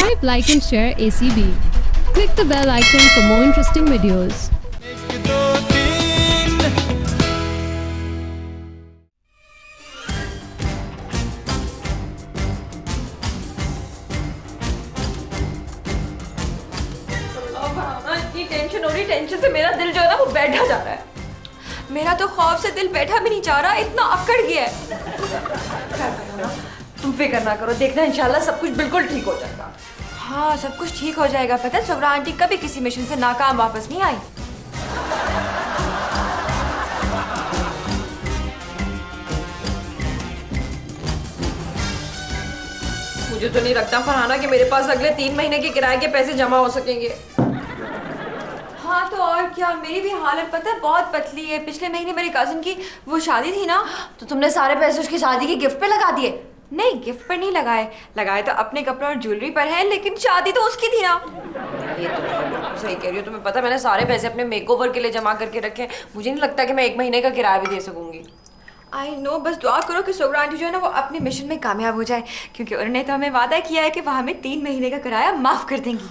Subscribe, like and share ACB. Click the bell icon for more interesting videos. इतनी tension हो रही, tension से मेरा दिल जो है ना वो बैठा जा रहा है। मेरा तो खौफ से दिल बैठा भी नहीं जा रहा, इतना अकड़ गया है। तुम फिक्र ना करो, देखना इंशाल्लाह सब कुछ बिल्कुल ठीक हो जाएगा। हाँ, सब कुछ ठीक हो जाएगा। पता है सुगरा आंटी कभी किसी मिशन से नाकाम वापस नहीं आई। मुझे तो नहीं लगता फरहाना कि मेरे पास अगले 3 महीने के किराए के पैसे जमा हो सकेंगे। हाँ तो और क्या, मेरी भी हालत पता है बहुत पतली है। पिछले महीने मेरी कजिन की वो शादी थी ना, तो तुमने सारे पैसे उसकी शादी की गिफ्ट पे लगा दिए। नहीं, गिफ्ट पर नहीं लगाए, लगाए तो अपने कपड़े और ज्वेलरी पर है, लेकिन शादी तो उसकी थी ना। ये तो सही कह रही हो, तुम्हें पता है मैंने सारे पैसे अपने मेकओवर के लिए जमा करके रखे। मुझे नहीं लगता कि मैं 1 महीने का किराया भी दे सकूंगी। आई नो, बस दुआ करो कि सुगरा आंटी जो है ना वो अपने मिशन में कामयाब हो जाए, क्योंकि उन्होंने तो हमें वादा किया है कि वह हमें 3 महीने का किराया माफ कर देंगी।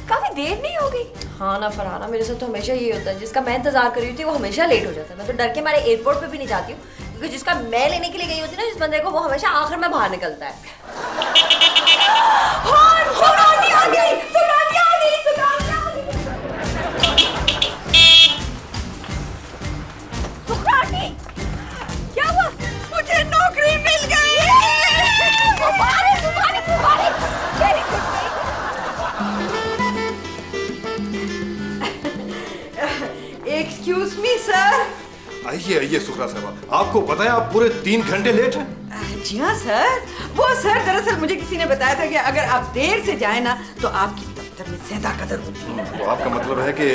काफी देर नहीं हो गई? हाँ ना फरहाना, मेरे साथ तो हमेशा यही होता है। जिसका मैं इंतजार कर रही थी वो हमेशा लेट हो जाता है। मैं तो डर के मारे एयरपोर्ट पे भी नहीं जाती हूँ, क्योंकि जिसका मैं लेने के लिए गई होती है ना, जिस बंदे को, वो हमेशा आखिर में बाहर निकलता है। हाँ, सुगरा आंटी आ गई, सुगरा आंटी आ गई, सुगरा आंटी आ गई। सुगरा आंटी, क्या हुआ? मुझे नौकरी मिल गई। मुबारक, मुबारक, मुबारक। Very good. Excuse me sir. आइए आइए सुगरा साहब, आपको पता है आप पूरे 3 घंटे लेट हैं। जी हाँ सर, वो सर दरअसल मुझे किसी ने बताया था कि अगर आप देर से जाए ना तो आपकी दफ्तर में ज्यादा कदर होती है। तो आपका मतलब है कि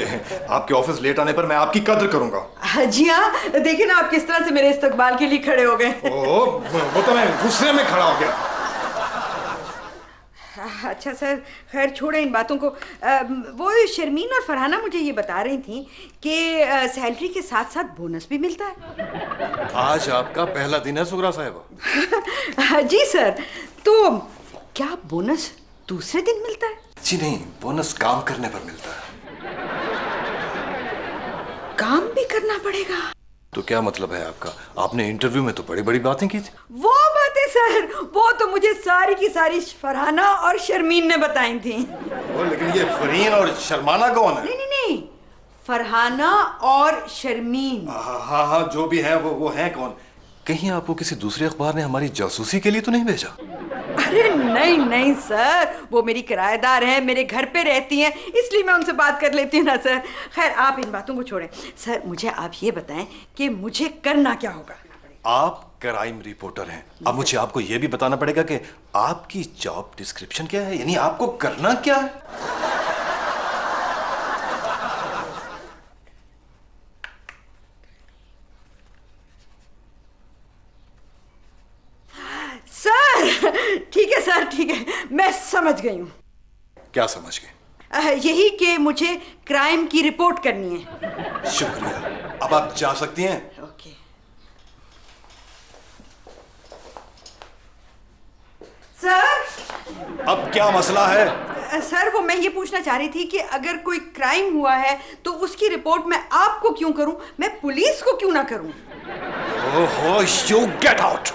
आपके ऑफिस लेट आने पर मैं आपकी कद्र करूंगा। जी हाँ, देखिए ना आप किस तरह से मेरे इस्तकबाल के लिए खड़े हो गए। ओह, वो तो मैं गुस्से में खड़ा हो गया। अच्छा सर, खैर छोड़े इन बातों को। वो शर्मीन और फरहाना मुझे ये बता रही थी कि सैलरी के साथ साथ बोनस भी मिलता है। आज आपका पहला दिन है सुगरा साहब। जी सर, तो क्या बोनस दूसरे दिन मिलता है? जी नहीं, बोनस काम करने पर मिलता है। काम भी करना पड़ेगा? तो क्या मतलब है आपका? आपने इंटरव्यू में तो बड़ी बड़ी बातें की थी। वो बातें सर, वो तो मुझे सारी की सारी फरहाना और शर्मीन ने बताई थी। लेकिन ये फरीन और शर्माना कौन है? नहीं नहीं नहीं, फरहाना और शर्मीन। हाँ हाँ, जो भी है वो है कौन? कहीं आपको किसी दूसरे अखबार ने हमारी जासूसी के लिए तो नहीं भेजा? अरे नहीं नहीं सर, वो मेरी किराएदार हैं, मेरे घर पे रहती हैं, इसलिए मैं उनसे बात कर लेती हूँ ना सर। खैर आप इन बातों को छोड़ें सर, मुझे आप ये बताएं कि मुझे करना क्या होगा। आप क्राइम रिपोर्टर हैं, अब मुझे आपको ये भी बताना पड़ेगा कि आपकी जॉब डिस्क्रिप्शन क्या है, यानी आपको करना क्या है। सर ठीक है सर, ठीक है, मैं समझ गई हूँ। क्या समझ गए? यही कि मुझे क्राइम की रिपोर्ट करनी है। शुक्रिया, अब आप जा सकती हैं। Okay sir. अब क्या मसला है? सर वो मैं ये पूछना चाह रही थी कि अगर कोई क्राइम हुआ है तो उसकी रिपोर्ट मैं आपको क्यों करूं, मैं पुलिस को क्यों ना करूं? ओहो, यू गेट आउट।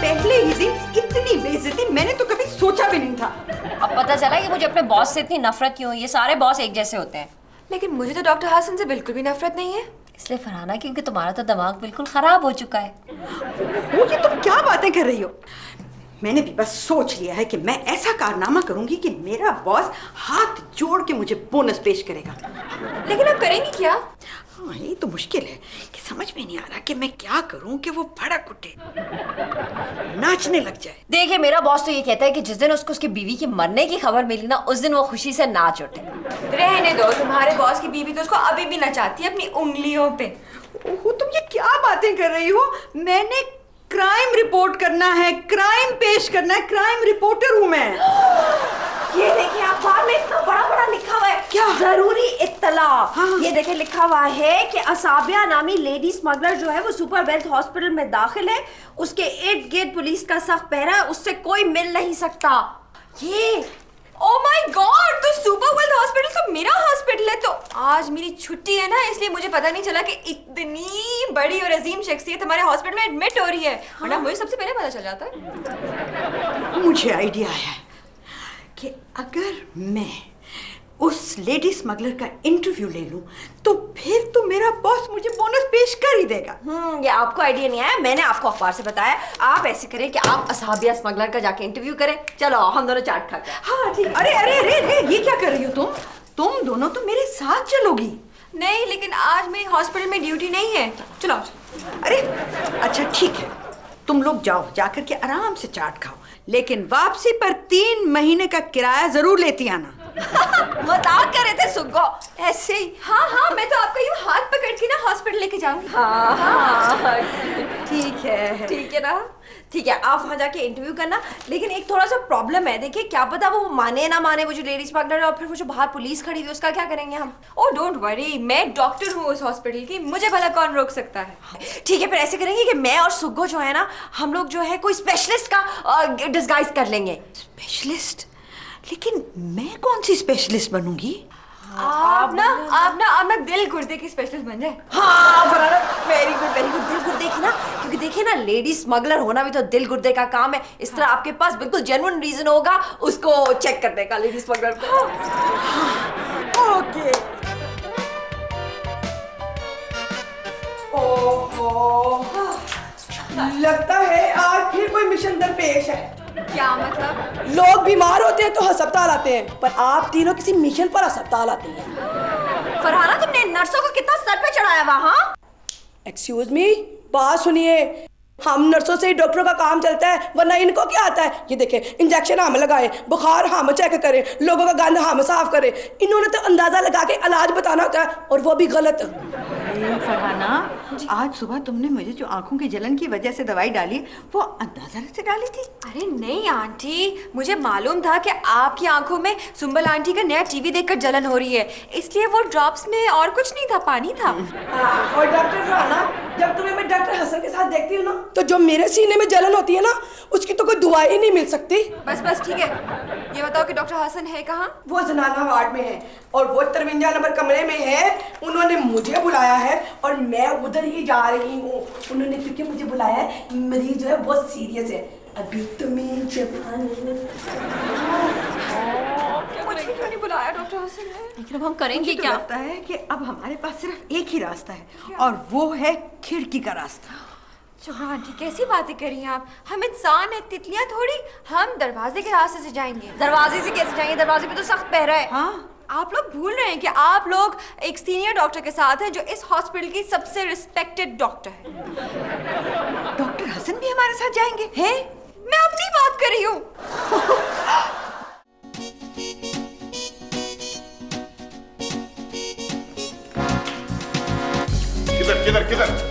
पहले ही दिन इतनी बेइज्जती मैंने तो कभी सोचा भी नहीं था। अब पता चला कि मुझे अपने बॉस से इतनी नफरत क्यों है। ये सारे बॉस एक जैसे होते हैं। लेकिन मुझे तो डॉक्टर हसन से बिल्कुल भी नफरत नहीं है। इसलिए फरहाना, क्योंकि तुम्हारा तो दिमाग बिल्कुल खराब हो चुका है। वो ये तुम क्या बातें कर रही हो? मैंने भी बस सोच लिया है कि मैं ऐसा कारनामा करूंगी कि मेरा बॉस हाथ जोड़ के मुझे बोनस पेश करेगा। लेकिन अब करेंगी क्या? हाँ, ये तो मुश्किल है कि समझ में नहीं आ रहा कि मैं क्या करूं कि वो भड़क उठे, नाचने लग जाए। देखिए, मेरा बॉस तो ये कहता है कि जिस दिन उसको उसकी बीवी की मरने की खबर मिली ना, उस दिन वो खुशी से नाच उठे। रहने दो, तुम्हारे बॉस की बीवी तो उसको अभी भी नचाती है अपनी उंगलियों पे। ओहो, तुम ये क्या बातें कर रही हो? मैंने क्राइम रिपोर्ट करना है, क्राइम पेश करना है, क्राइम रिपोर्टर हूं मैं। ये इत्तला। ये देखे लिखा हुआ है कि असाबिया नामी लेडी स्मगलर जो है वो सुपर वेल्थ हॉस्पिटल में दाखिल है, उसके इर्द गिर्द पुलिस का सख्त पहरा है, उससे कोई मिल नहीं सकता। ये ओह माय गॉड, तो सुपर वेल्थ हॉस्पिटल तो मेरा हॉस्पिटल है। तो आज मेरी छुट्टी है ना, इसलिए मुझे पता नहीं चला कि इतनी बड़ी और अजीम शख्सियत हमारे हॉस्पिटल में एडमिट हो रही है, वरना मुझे सबसे पहले पता चल जाता है। मुझे आइडिया है कि अगर मैं उस लेडी स्मगलर का इंटरव्यू ले लूं तो फिर तो मेरा बॉस मुझे बोनस पेश कर ही देगा। ये आपको आइडिया नहीं आया, मैंने आपको अखबार से बताया। आप ऐसे करें कि आप असहाबिया स्मगलर का जाके इंटरव्यू करें। चलो हम दोनों चाट खाते हैं। हाँ ठीक। अरे अरे अरे अरे, ये क्या कर रही हो तुम दोनों तो मेरे साथ चलोगी। नहीं, लेकिन आज मेरी हॉस्पिटल में ड्यूटी नहीं है। चलो। अरे अच्छा ठीक है, तुम लोग जाओ, जाकर के आराम से चाट खाओ, लेकिन वापसी पर 3 महीने का किराया जरूर लेती आना। मजाक कर रहे थे सुग्गो, ऐसे ही। हाँ, मैं तो आपका यूं हाथ पकड़ के ना हॉस्पिटल लेके जाऊंगी। हाँ ठीक है ना, ठीक है, आप वहाँ जाके इंटरव्यू करना। लेकिन एक थोड़ा सा प्रॉब्लम है, देखिए क्या पता वो माने ना माने, वो जो लेडी स्मगलर है, और फिर वो जो बाहर पुलिस खड़ी हुई है उसका क्या करेंगे हम। ओह डोंट वरी, मैं डॉक्टर हूँ उस हॉस्पिटल की, मुझे भला कौन रोक सकता है। ठीक है, फिर ऐसे करेंगे कि मैं और सुग्गो जो है ना, हम लोग जो है कोई स्पेशलिस्ट का डिस्गाइज कर लेंगे। स्पेशलिस्ट? लेकिन मैं कौन सी स्पेशलिस्ट बनूंगी? आप ना दिल गुर्दे की स्पेशलिस्ट बन जाए। हाँ वेरी गुड दिल गुर्दे की ना, क्योंकि देखिए ना लेडी स्मगलर होना भी तो दिल गुर्दे का काम है। इस तरह आपके पास बिल्कुल जेन्युइन रीजन होगा उसको चेक करने का, लेडी स्मगलर को। ओके। ओहो, लगता है आज फिर कोई मिशन दरपेश है। क्या मतलब? लोग बीमार होते हैं तो अस्पताल आते हैं, पर आप तीनों किसी मिशन पर अस्पताल आती हैं। फरहाना, तुमने नर्सों को कितना सर पे चढ़ाया वहाँ? एक्सक्यूज मी, बात सुनिए। हम नर्सों से ही डॉक्टरों का काम चलता है, वरना इनको क्या आता है? ये देखें, इंजेक्शन हम लगाए, बुखार हम चेक करें, लोगों का गंद हम साफ करें। इन्होंने तो अंदाजा लगा के इलाज बताना होता है, और वो भी गलत। फरहाना, आज सुबह तुमने मुझे जो आंखों की जलन की वजह से दवाई डाली, वो अंदाजा से डाली थी? अरे नहीं आंटी, मुझे मालूम था कि आपकी आंखों में सुंबल आंटी का नया टीवी देखकर जलन हो रही है, इसलिए वो ड्रॉप्स में और कुछ नहीं था, पानी था। और डॉक्टर फरहाना, जब तुम्हें मैं डॉक्टर हसन के साथ देखती हूँ ना, तो जो मेरे सीने में जलन होती है ना, उसकी तो कोई दुआ ही नहीं मिल सकती। बस ठीक है, ये बताओ कि डॉक्टर हसन है कहाँ? वो जनाना वार्ड में है, और वो 53 नंबर कमरे में है। उन्होंने मुझे बुलाया है और मैं उधर ही जा रही हूँ। उन्होंने क्योंकि मुझे बुलाया है, मरीज जो है बहुत सीरियस है। अभी तो मैं जवान क्यों नहीं बुलाया डॉक्टर हसन ने? लेकिन अब हम करेंगे क्या? क्या? लगता है कि अब हमारे पास सिर्फ एक ही रास्ता है, और वो है खिड़की का रास्ता। हाँ आंटी, कैसी बातें कर रही हैं आप? हम इंसान हैं, तितलियां थोड़ी। हम दरवाजे के रास्ते से जाएंगे। दरवाजे से कैसे जाएंगे? दरवाजे पे तो सख्त पहरा है। हाँ, आप लोग भूल रहे हैं कि आप लोग एक सीनियर डॉक्टर के साथ हैं जो इस हॉस्पिटल की सबसे रिस्पेक्टेड डॉक्टर है। डॉक्टर हसन भी हमारे साथ जाएंगे? हैं? मैं अपनी बात कर रही हूँ। किधर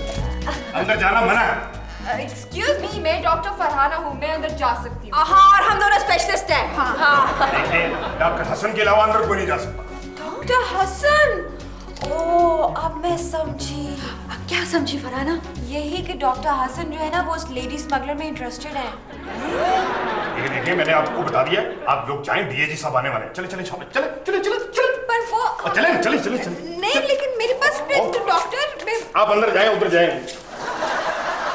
अंदर जाना मना है। एक्सक्यूज मी, मैं डॉक्टर फरहाना हूँ, मैं अंदर जा सकती हूँ। हाँ, और हम दोनों स्पेशलिस्ट हैं। हाँ। डॉक्टर हसन के अलावा अंदर कोई नहीं जा सकता। डॉक्टर हसन? ओह, अब मैं समझी। क्या समझी फरहाना? यही कि डॉक्टर हसन जो है ना, वो उस लेडी स्मगलर में इंटरेस्टेड है। देखिए, मैंने आपको बता दिया, आप लोग जाएं, डीएजी साहब आने वाले हैं। चले पर वो चले। नहीं, लेकिन मेरे पास डॉक्टर में... आप अंदर जाएं, उधर जाएं।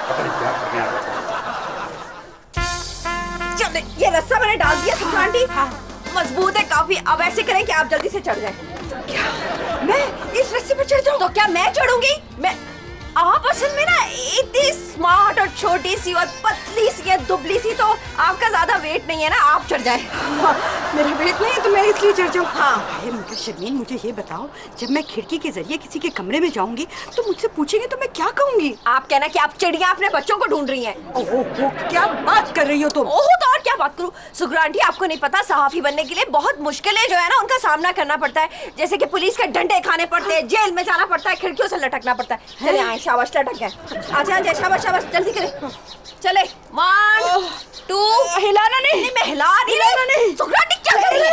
पता नहीं क्या करने आ रहे हैं। चलो, ये रस्सा मैंने डाल दिया सुखा आंटी। मजबूत है काफी। अब ऐसे करें कि आप जल्दी से चढ़ जाएं। क्या मैं इस रस्से पर चढ़ जाऊं? तो क्या मैं चढ़ूंगी? आप असल में ना इतनी स्मार्ट और छोटी सी और पतली सी है, दुबली सी, तो आपका ज्यादा वेट नहीं है ना, आप चढ़ जाएं। हाँ, मेरा वेट नहीं है तो मैं इसलिए चढ़ जाऊँ। हाँ, शर्मीन, मुझे ये बताओ, जब मैं खिड़की के जरिए किसी के कमरे में जाऊंगी तो मुझसे पूछेंगे तो मैं क्या कहूंगी? आप कहना कि आप चिड़िया अपने बच्चों को ढूंढ रही हैं। ओहो, क्या बात कर रही हो तुम? ओहो, तो और क्या बात करूं? सुगरा आंटी, आपको नहीं पता, सहाफी बनने के लिए बहुत मुश्किलें जो है ना उनका सामना करना पड़ता है। जैसे कि पुलिस के डंडे खाने पड़ते हैं, जेल में जाना पड़ता है, खिड़कियों से लटकना पड़ता है। चले आए, शाबाश, लटक गए। अच्छा, शाबाश, जल्दी करें। चले, 1 2। हिलाना नहीं। मैं हिला नहीं रही। सुगरा आंटी क्या कर रही है?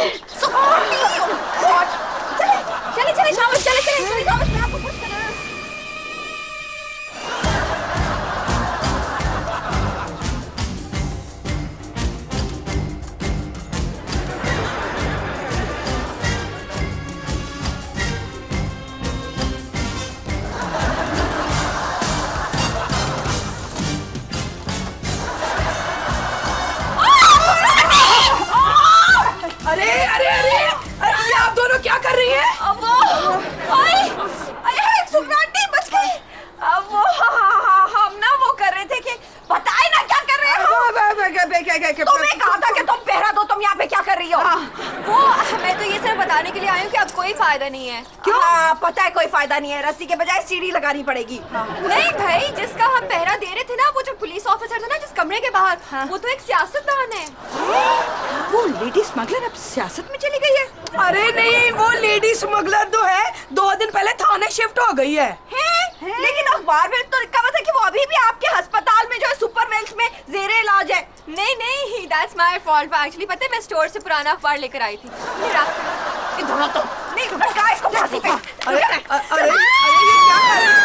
चले, बताने के लिए आई हूँ कि अब कोई फायदा नहीं है। क्यों? हाँ, पता है कोई फायदा नहीं है, रस्सी के बजाय सीढ़ी लगानी पड़ेगी। नहीं भाई, जिसका हम पहरा दे रहे थे ना, वो जो पुलिस ऑफिसर था ना जिस कमरे के बाहर, वो तो एक सियासतदान है। वो लेडी स्मगलर अब सियासत में चली गई है? अरे नहीं, वो लेडी स्मगलर तो है 2 दिन पहले थाने शिफ्ट हो गई है। लेकिन अखबार में तो लिखा हुआ था कि वो अभी भी आपके अस्पताल में जो है सुपर वेल्थ में जेरे इलाज है। नहीं, दैट्स माय फॉल्ट। एक्चुअली पता है, मैं स्टोर से पुराना अखबार लेकर आई थी। मेरा इधर तो नहीं रुका, इसको फांसी पे। अरे ये क्या कर रहे हैं?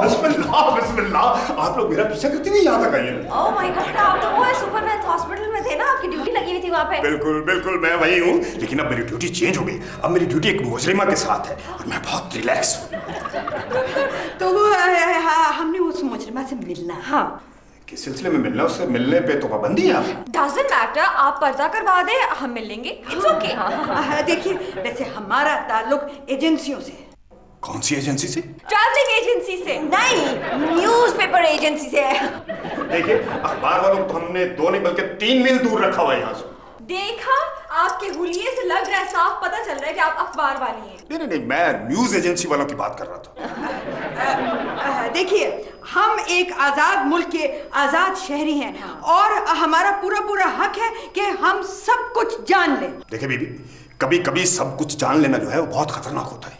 बिस्मिल्लाह बिस्मिल्लाह, आप लोग मेरा पीछा करती नहीं यहाँ तक आई हैं। ओह माय गॉड, आप तो वो है सुपर वेल्थ हॉस्पिटल में थे ना, आपकी ड्यूटी लगी हुई थी वहाँ पे। बिल्कुल बिल्कुल, मैं वही हूँ, लेकिन अब मेरी ड्यूटी चेंज हो गई। अब मेरी ड्यूटी एक मुजरिमा के साथ है और मैं बहुत रिलैक्स हूँ। तो वो हमने उस मुजरिमा से मिलना। हाँ, किस सिलसिले में मिलना? उससे मिलने पे तो पाबंदी है। डजंट मैटर, आप पर्दा करवा दे, हम मिल लेंगे। It's okay. देखिए, वैसे हमारा ताल्लुक एजेंसियों से है। कौन सी एजेंसी से? ट्रैवलिंग एजेंसी से। नहीं, न्यूज़पेपर एजेंसी से है। देखिए, अखबार वालों को हमने 2 नहीं बल्कि 3 मील दूर रखा हुआ है यहाँ से। देखा, आपके हुलिये से लग रहा है, साफ पता चल रहा है कि आप अखबार वाली हैं। नहीं, मैं न्यूज एजेंसी वालों की बात कर रहा था। देखिए, हम एक आजाद मुल्क के आजाद शहरी हैं और हमारा पूरा हक है कि हम सब कुछ जान लें। देखिए बीबी, कभी कभी सब कुछ जान लेना जो है वो बहुत खतरनाक होता है।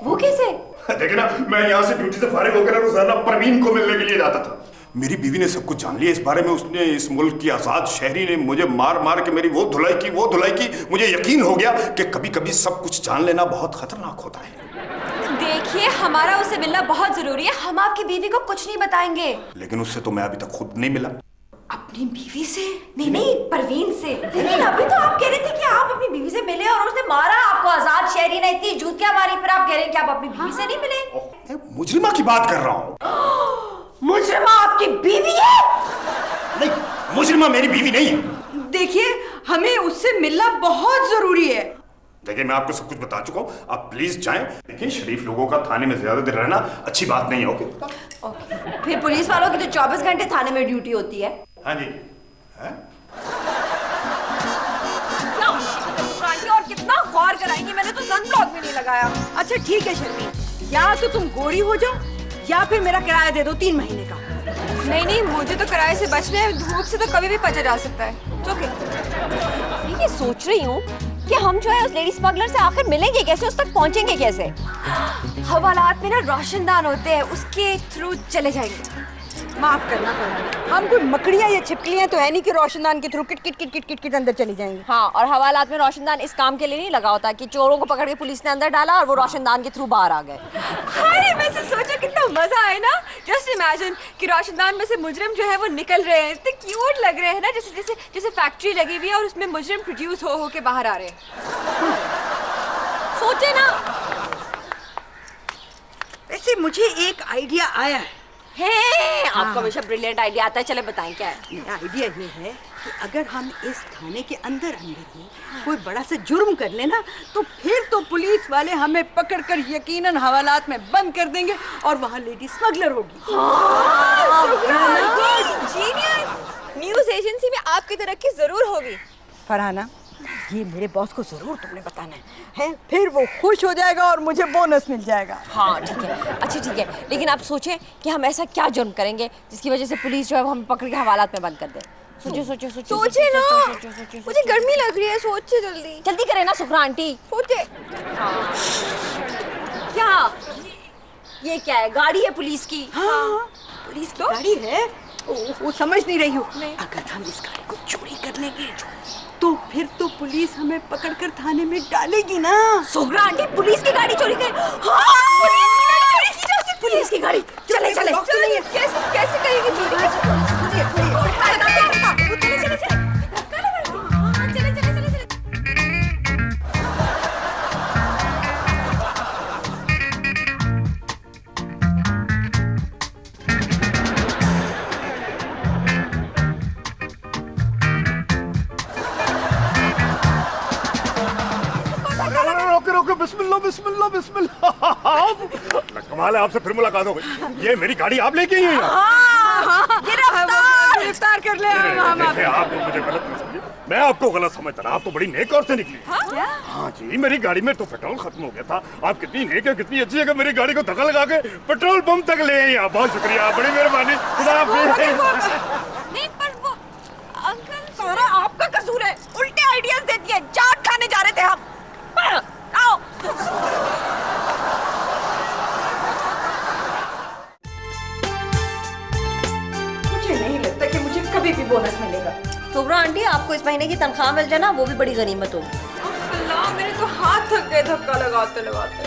वो कैसे? देखिए ना, मैं यहाँ से ड्यूटी से फारिग होकर रोजाना परवीन को मिलने के लिए जाता था। मेरी बीवी ने सब कुछ जान लिया इस बारे में। उसने, इस मुल्क की आजाद शहरी ने मुझे मार मार के मेरी वो धुलाई की। मुझे यकीन हो गया कि कभी कभी सब कुछ जान लेना बहुत खतरनाक होता है। देखिए, हमारा उससे मिलना बहुत जरूरी है। हम आपकी बीवी को कुछ नहीं बताएंगे। लेकिन उससे तो मैं अभी तक खुद नहीं मिला। अपनी बीवी से? नहीं, परवीन से। लेकिन अभी तो आप कह रहे थे कि आप अपनी बीवी से मिले और उसने मारा आपको। आजाद शहरी ने इतनी जूतियां मारी, फिर आप कह रहे हैं कि आप अपनी बीवी से नहीं मिले। मुजरिमा की बात कर रहा हूँ। मुजरिमा आपकी बीवी है? नहीं, मुजरिमा मेरी बीवी नहीं है। देखिए, हमें उससे मिलना बहुत जरूरी है। देखिए, मैं आपको सब कुछ बता चुका हूँ, आप प्लीज जाएं। देखिए, शरीफ लोगों का थाने में ज्यादा देर रहना अच्छी बात नहीं है। ओके। फिर पुलिस वालों की तो 24 घंटे थाने में ड्यूटी होती है। हाँ जी। और कितना गौर कराएंगे, मैंने तो सनब्लॉक भी नहीं लगाया। अच्छा ठीक है शर्मी, या तो तुम गोरी हो जाओ या फिर मेरा किराया दे दो 3 महीने का। नहीं, मुझे तो किराए से बचना है। धूप से तो कभी भी बचा जा सकता है। ओके। ये सोच रही हूँ कि हम जो है उस लेडी स्मगलर से आखिर मिलेंगे कैसे, उस तक पहुँचेंगे कैसे? हवालात में ना रोशनदान होते हैं, उसके थ्रू चले जाएंगे। माफ करना पड़ेगा, हम कोई मकड़ियाँ या छिपकलियाँ तो है नहीं कि रोशनदान के थ्रू किट अंदर चली जाएंगी। हाँ, और हवालात में रोशनदान इस काम के लिए नहीं लगा होता कि चोरों को पकड़ के पुलिस ने अंदर डाला और वो रोशनदान के थ्रू बाहर आ गए। अरे वैसे सोचा कितना मजा आए ना। जस्ट इमेजिन कि रोशनदान में से मुजरिम जो है वो निकल रहे हैं। इतने क्यूट लग रहे हैं ना, जैसे फैक्ट्री लगी हुई है और उसमें मुजरिम प्रोड्यूस हो के बाहर आ रहे हैं। सोचे ना। वैसे मुझे एक आइडिया आया है। आपको हमेशा ब्रिलियंट आइडिया आता है, चले बताएं क्या है। मेरा आइडिया ये है कि अगर हम इस थाने के अंदर ही कोई बड़ा सा जुर्म कर लेना, तो फिर तो पुलिस वाले हमें पकड़कर यकीनन हवालात में बंद कर देंगे और वहाँ लेडी स्मगलर होगी। न्यूज एजेंसी में आपकी तरक्की जरूर होगी। फरहाना, ये मेरे बॉस को जरूर तुमने बताना है, फिर वो खुश हो जाएगा और मुझे बोनस मिल जाएगा। हाँ ठीक है, अच्छा ठीक है, लेकिन आप सोचें कि हम ऐसा क्या जुर्म करेंगे जिसकी वजह से पुलिस जो है वो हमें पकड़ के हवालात में बंद कर दे। सोचे ना, मुझे गर्मी लग रही है। सोचे जल्दी करें ना सुखरा आंटी। सोचे। क्या ये क्या है? गाड़ी है पुलिस की। हाँ, पुलिस की गाड़ी है। वो समझ नहीं रही हो। अगर हम इस गाड़ी को चोरी कर लेंगे तो फिर तो पुलिस हमें पकड़कर थाने में डालेगी ना। सुखरा आंटी पुलिस की गाड़ी चोरी कर? पुलिस की गाड़ी चले कैसे करेगी चोरी? बिस्मिल्लाह कमाल है, आपसे फिर मुलाकात हो गई। ये मेरी गाड़ी आप लेके आई हैं? गिरफ्तार। हम देखिए, आप मुझे गलत नहीं समझिए, मैं आपको गलत समझता था। आप तो बड़ी नेक औरतें निकली। हाँ जी, मेरी गाड़ी में तो पेट्रोल खत्म हो गया था। आप कितनी नेक है, कितनी अच्छी है कि मेरी गाड़ी को धक्का लगा के पेट्रोल पंप तक ले आई आप। बहुत शुक्रिया, बड़ी मेहरबानी। खुदा हाफिज़। नहीं पर वो अंकल सारा आपका कसूर है, उल्टे आइडियाज देती है। चाट खाने जा रहे थे हम। आओ। मुझे नहीं लगता कि मुझे कभी भी बोनस मिलेगा। सुब्रा आंटी, आपको इस महीने की तनख्वाह मिल जाए ना, वो भी बड़ी गनीमत होगी। अल्लाह, मेरे तो हाथ थक गए धक्का लगाते लगाते।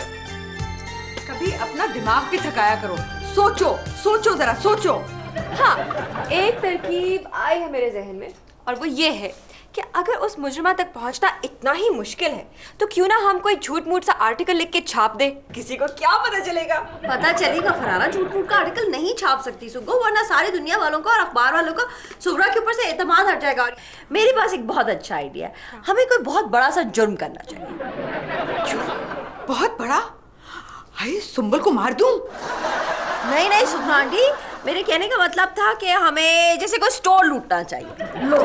कभी अपना दिमाग भी थकाया करो। सोचो सोचो, जरा सोचो। हाँ, एक तरकीब आई है मेरे जहन में, और वो ये है कि अगर उस मुजरिमा तक पहुंचना इतना ही मुश्किल है तो क्यों ना हम कोई झूठ मूठ सा आर्टिकल लिख के छाप दे। किसी को क्या पता चलेगा। पता चलेगा फरारा, झूठ मूठ का आर्टिकल नहीं छाप सकती सुगो, वरना सारी दुनिया वालों का और अखबार वालों का सुब्रा के ऊपर से एतमाद हट जाएगा। और मेरे पास एक बहुत अच्छा आइडिया है, हमें कोई बहुत बड़ा सा जुर्म करना चाहिए। बहुत बड़ा? हाय, सुंबल को मार दूं? नहीं नहीं सुब्रा आंटी, मेरे कहने का मतलब था कि हमें जैसे कोई स्टोर लूटना चाहिए। लो,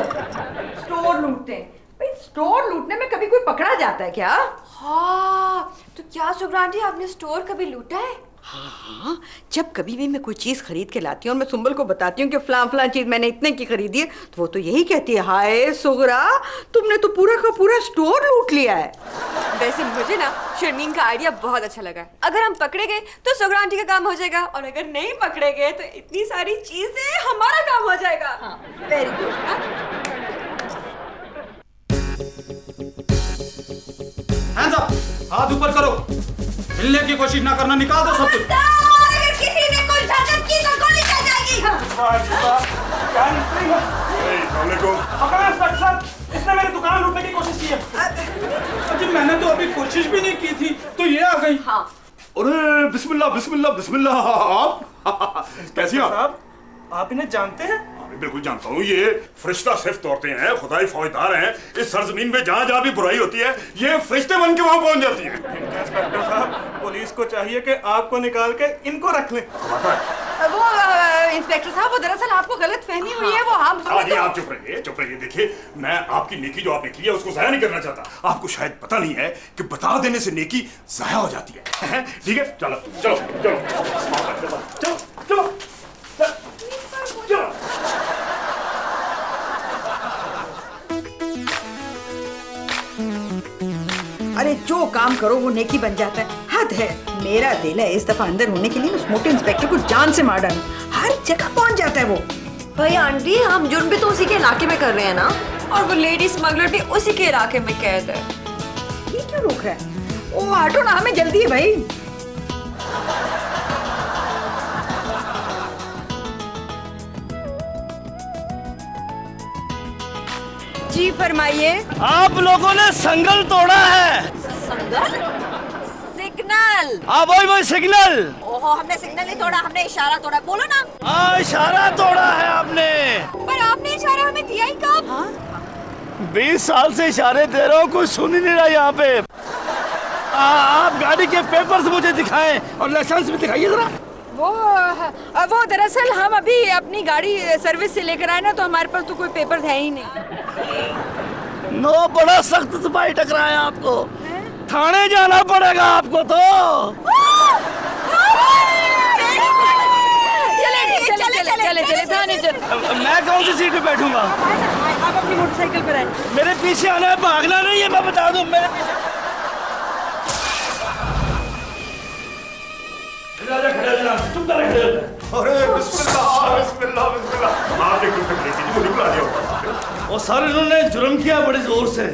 स्टोर लूटते हैं? भाई, स्टोर लूटने में कभी कोई पकड़ा जाता है क्या? हाँ, तो क्या सुब्रा आंटी आपने स्टोर कभी लूटा है? हाँ, जब कभी भी मैं कोई चीज खरीद के लाती हूँ और मैं सुंबल को बताती हूँ कि फलां चीज मैंने इतने की खरीदी है, तो वो तो यही कहती है, हाय सुगरा, तुमने तो पूरा का पूरा स्टोर लूट लिया है। वैसे मुझे ना शर्मीन का आइडिया बहुत अच्छा लगा है। अगर हम पकड़े गए तो सुगरा आंटी का काम हो जाएगा, और अगर नहीं पकड़े गए तो इतनी सारी चीजें हमारा काम हो जाएगा। हाँ, वेरी गुड। हैंड्स अप, हाथ ऊपर करो। हिलने की कोशिश ना करना, निकाल दो सब कुछ। अगर किसी ने कुछ हरकत की तो गोली चल जाएगी। पकड़ा इंस्पेक्टर साहब, इसने मेरी दुकान लूटने की कोशिश की है। जी, मैंने तो अभी कोशिश भी नहीं की थी, तो ये आ गई। हाँ। अरे बिस्मिल्लाह बिस्मिल्लाह बिस्मिल्लाह। आप कैसी आप? आप इन्हें जानते हैं? मैं बिल्कुल जानता हूँ, ये फरिश्ता सिफ्त औरतें हैं, खुदाई फौजदार हैं। इस सरजमीन में जहाँ जहाँ भी बुराई होती है, ये फरिश्ते बन के वहाँ पहुँच जाती हैं। इंस्पेक्टर साहब, पुलिस को चाहिए कि आपको निकाल के इनको रख लें। वो इंस्पेक्टर साहब, वो दरअसल आपको गलत फहमी हुई है। वो हम आप चुप रहिए, चुप रहिए। देखिए, मैं आपकी नेकी जो आपने की है उसको जाया नहीं करना चाहता। आपको शायद पता नहीं है कि बता देने से नेकी जाया हो जाती है। ठीक है, चलो चलो चलो चलो चलो चलो। अरे जो काम करो वो नेकी बन जाता है। हद है। मेरा दिल है इस दफा अंदर होने के लिए उस मोटे इंस्पेक्टर को जान से मार डालूं। हर जगह पहुंच जाता है वो। भाई आंटी, हम जुर्म भी तो उसी के इलाके में कर रहे हैं ना, और वो लेडी स्मगलर भी उसी के इलाके में कैद है। ये क्यों रोक रहा है? ओ ऑटो ना, हमें जल्दी है भाई। जी फरमाइए। आप लोगों ने संगल तोड़ा है। संगल? सिग्नल। हाँ, वही सिग्नल। ओहो, हमने सिग्नल नहीं तोड़ा, हमने इशारा तोड़ा। बोलो ना। हाँ, इशारा तोड़ा है आपने। पर आपने इशारा हमें दिया ही कब? 20 साल से इशारे दे रहा हूँ, कुछ सुन ही नहीं रहा यहाँ पे। आप गाड़ी के पेपर्स मुझे दिखाएं और लाइसेंस भी दिखाइए जरा। वो दरअसल हम अभी अपनी गाड़ी सर्विस से लेकर आए ना, तो हमारे पास तो कोई पेपर है ही नहीं। नो, बड़ा सख्त सफाई टकरा है आपको। थाने जाना पड़ेगा आपको तो। चले थाने चले। मैं कौन सी सीट पे बैठूंगा? आप अपनी मोटरसाइकिल पर आए। मेरे पीछे आना है, भागना नहीं है, मैं बता दूं। मेरे पीछे अरे बिस्मिल्लाह बिस्मिल्लाह बिस्मिल्लाह। आपने क्यों तक लेके मुझे बुला दिया? वो सर, इन्होंने जुर्म किया बड़े जोर से।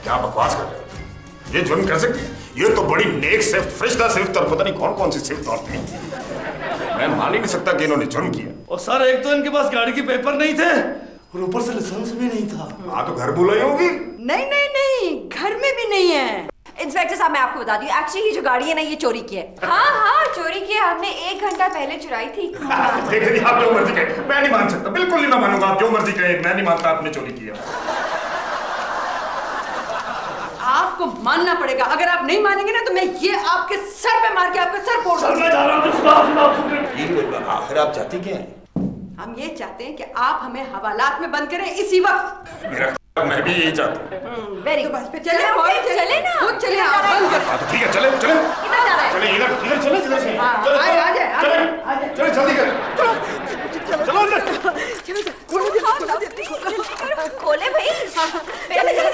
क्या बकवास कर रहे हो? ये जुर्म कर सकते हैं? ये तो बड़ी नेक सिफ्त, फरिश्ता सिफ्त और पता नहीं कौन कौन सी सिफ्त और थी। मैं मान ही नहीं सकता कि इन्होंने जुर्म किया। और सर, एक तो इनके पास गाड़ी के पेपर नहीं थे और ऊपर से लाइसेंस भी नहीं था। हाँ, तो घर बुलाई होगी। नहीं नहीं नहीं, घर में भी नहीं है। इंस्पेक्टर साहब, मैं आपको बता दूं, एक्चुअली ये जो गाड़ी है ना, ये चोरी की है। हाँ हाँ, चोरी की है। हमने 1 घंटा पहले चुराई थी। देखिए, आप जो मर्जी कहें, मैं नहीं मान सकता, बिल्कुल नहीं मैं मानूंगा। आप जो मर्जी कहें, मैं नहीं मानता आपने चोरी की है। आपको मानना पड़ेगा। अगर आप नहीं मानेंगे ना, तो मैं ये आपके सर पे मार के आपका सर फोड़ दूंगी। आखिर आप चाहती क्या हैं? हम ये चाहते हैं कि आप हमें हवालात में बंद करें इसी वक्त। मेरा मैं भी यही चाहता हूँ। Very good. बस पे चले चले ना। खुद चले आप बंद करें। हाँ तो ठीक है, चले चले किधर जा रहे हैं? चले इधर चले जिधर से हाँ, चले, आ जाए, आ चले, जाए, आ जाए। चले जल्दी कर चलो खोले भाई। चले चले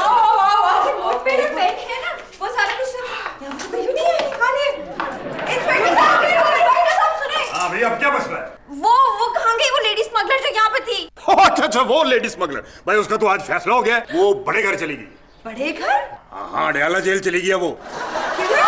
आओ। मेरे पेन है ना, वो सारा कुछ यहाँ पे कुछ भी नहीं है। कहाँ है? इंस्पेक्टर साहब सुने। हाँ भैया, अब क्या मसला है? वो कहाँ गई वो लेडी स्मगलर जो यहाँ पे थी? अच्छा, वो लेडी स्मगलर भाई, उसका तो आज फैसला हो गया, वो बड़े घर चली गई। बड़े घर? हाँ, अडयाला जेल चली गई है वो। किधर?